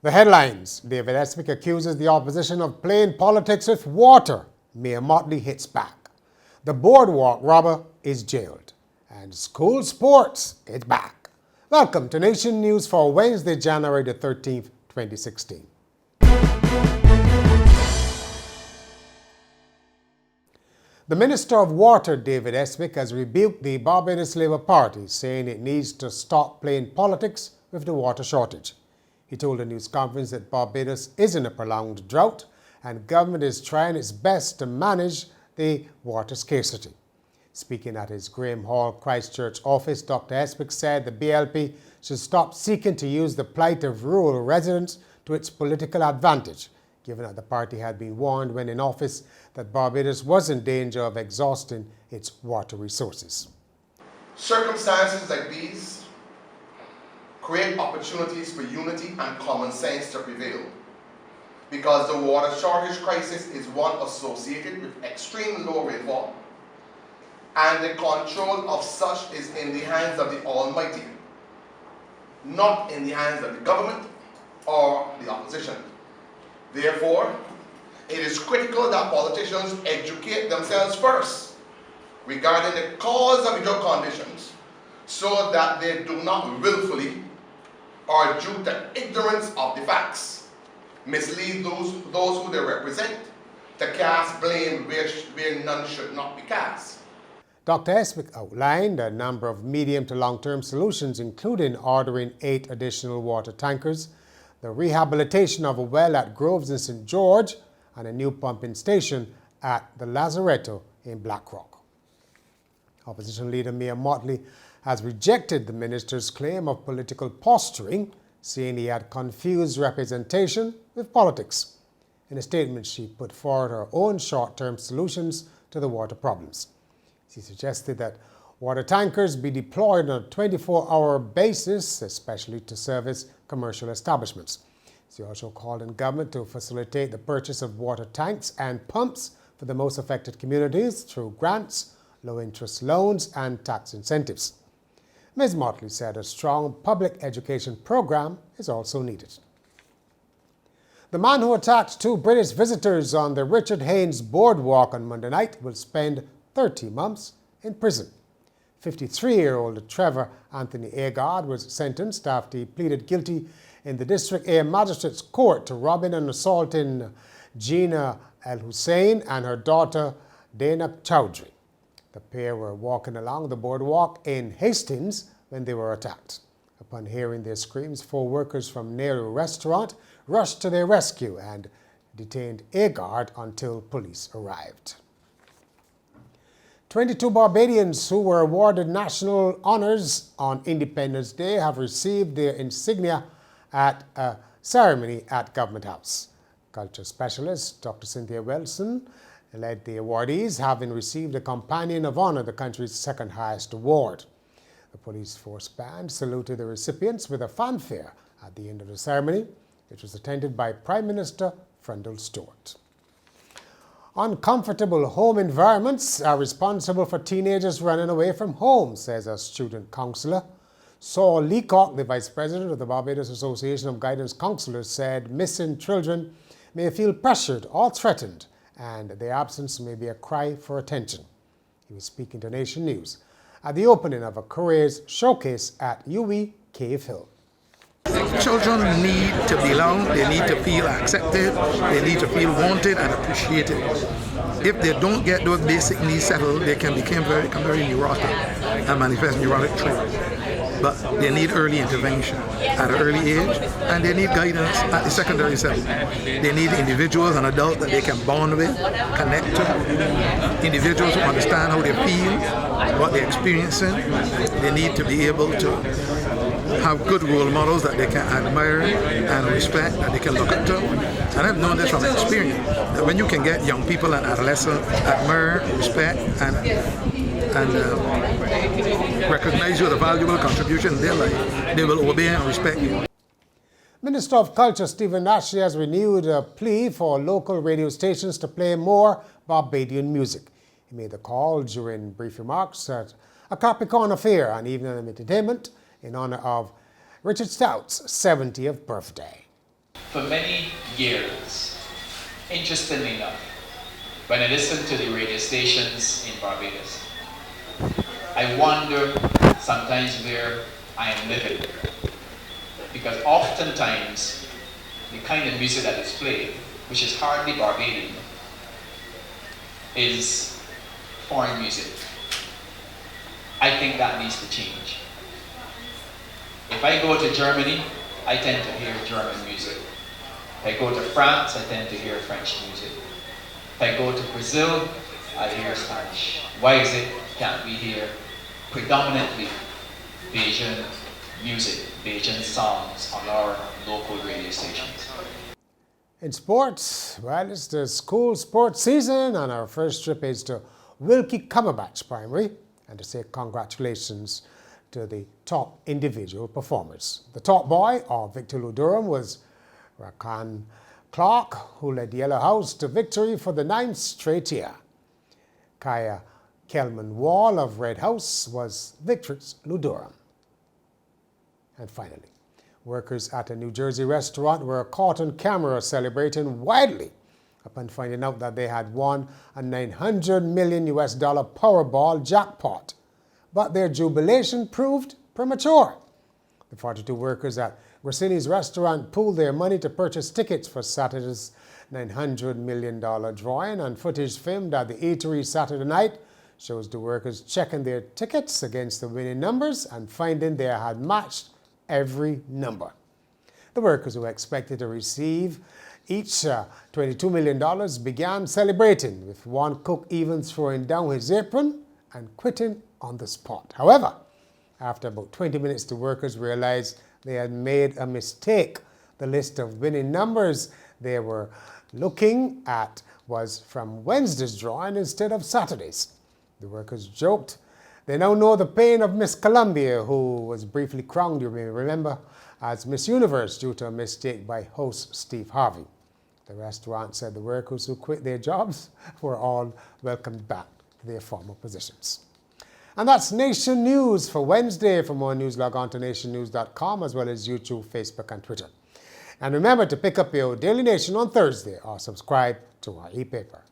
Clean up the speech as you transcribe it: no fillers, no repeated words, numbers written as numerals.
The headlines: David Estwick accuses the opposition of playing politics with water. Mayor Mottley hits back. The Boardwalk robber is jailed. And school sports is back. Welcome to Nation News for Wednesday, January the 13th, 2016. The Minister of Water, David Estwick, has rebuked the Barbados Labour Party, saying it needs to stop playing politics with the water shortage. He told a news conference that Barbados is in a prolonged drought and government is trying its best to manage the water scarcity. Speaking at his Graham Hall Christchurch office, Dr. Estwick said the BLP should stop seeking to use the plight of rural residents to its political advantage, given that the party had been warned when in office that Barbados was in danger of exhausting its water resources. Circumstances like these create opportunities for unity and common sense to prevail, because the water shortage crisis is one associated with extreme low rainfall, and the control of such is in the hands of the Almighty, not in the hands of the government or the opposition. Therefore, it is critical that politicians educate themselves first regarding the cause of drought conditions, so that they do not willfully or due to ignorance of the facts mislead those who they represent to cast blame where none should not be cast. Dr. Estwick outlined a number of medium to long-term solutions, including ordering 8 additional water tankers, the rehabilitation of a well at Groves in St. George, and a new pumping station at the Lazaretto in Blackrock. Opposition leader Mayor Mottley has rejected the minister's claim of political posturing, saying he had confused representation with politics. In a statement, she put forward her own short-term solutions to the water problems. She suggested that water tankers be deployed on a 24-hour basis, especially to service commercial establishments. She also called on government to facilitate the purchase of water tanks and pumps for the most affected communities through grants, low-interest loans, and tax incentives. Ms. Mottley said a strong public education program is also needed. The man who attacked 2 British visitors on the Richard Haynes Boardwalk on Monday night will spend 30 months in prison. 53-year-old Trevor Anthony Agard was sentenced after he pleaded guilty in the District A Magistrates Court to robbing and assaulting Gina El Hussein and her daughter Dana Chowdhury. The pair were walking along the boardwalk in Hastings when they were attacked. Upon hearing their screams, 4 workers from near a restaurant rushed to their rescue and detained Agard until police arrived. 22 Barbadians who were awarded national honours on Independence Day have received their insignia at a ceremony at Government House. Culture specialist Dr. Cynthia Wilson led the awardees, having received a Companion of Honour, the country's 2nd highest award. The police force band saluted the recipients with a fanfare at the end of the ceremony, which was attended by Prime Minister Frundle Stewart. Uncomfortable home environments are responsible for teenagers running away from home, says a student counsellor. Saul Leacock, the Vice President of the Barbados Association of Guidance Counsellors, said missing children may feel pressured or threatened, and their absence may be a cry for attention. He was speaking to Nation News at the opening of a careers showcase at UWI Cave Hill. Children need to belong, they need to feel accepted, they need to feel wanted and appreciated. If they don't get those basic needs settled, they can become very neurotic and manifest neurotic traits. But they need early intervention at an early age, and they need guidance at the secondary setting. They need individuals and adults that they can bond with, connect to, individuals who understand how they feel, what they're experiencing. They need to be able to have good role models that they can admire and respect, that they can look up to. And I've known this from experience, that when you can get young people and adolescents admire, respect, and recognize you as a valuable contribution in their life, they will obey and respect you. Minister of Culture Stephen Lashley has renewed a plea for local radio stations to play more Barbadian music. He made the call during brief remarks at a Capricorn affair and evening of entertainment in honor of Richard Stout's 70th birthday. For many years, interestingly enough, when I listen to the radio stations in Barbados, I wonder sometimes where I am living. Because oftentimes, the kind of music that is played, which is hardly Barbadian, is foreign music. I think that needs to change. If I go to Germany, I tend to hear German music. If I go to France, I tend to hear French music. If I go to Brazil, I hear Spanish. Why is it can't we hear predominantly Bajan music, Bajan songs on our local radio stations? In sports, well, it's the school sports season, and our first trip is to Wilkie Cumberbatch Primary, and to say congratulations to the top individual performers. The top boy of Victor Durham was Rakan Clark, who led the Yellow House to victory for the 9th straight year. Kaya Kelman Wall of Red House was Victrix Durham. And finally, workers at a New Jersey restaurant were caught on camera celebrating wildly upon finding out that they had won a $900 million Powerball jackpot. But their jubilation proved premature. The 42 workers at Grassini's restaurant pooled their money to purchase tickets for Saturday's $900 million drawing, and footage filmed at the eatery Saturday night shows the workers checking their tickets against the winning numbers and finding they had matched every number. The workers, who expected to receive each $22 million, began celebrating, with one cook even throwing down his apron and quitting on the spot. However, after about 20 minutes, the workers realized they had made a mistake. The list of winning numbers they were looking at was from Wednesday's drawing instead of Saturday's. The workers joked they now know the pain of Miss Columbia, who was briefly crowned, you may remember, as Miss Universe due to a mistake by host Steve Harvey. The restaurant said the workers who quit their jobs were all welcomed back to their former positions. And that's Nation News for Wednesday. For more news, log on to nationnews.com, as well as YouTube, Facebook, and Twitter. And remember to pick up your Daily Nation on Thursday or subscribe to our e-paper.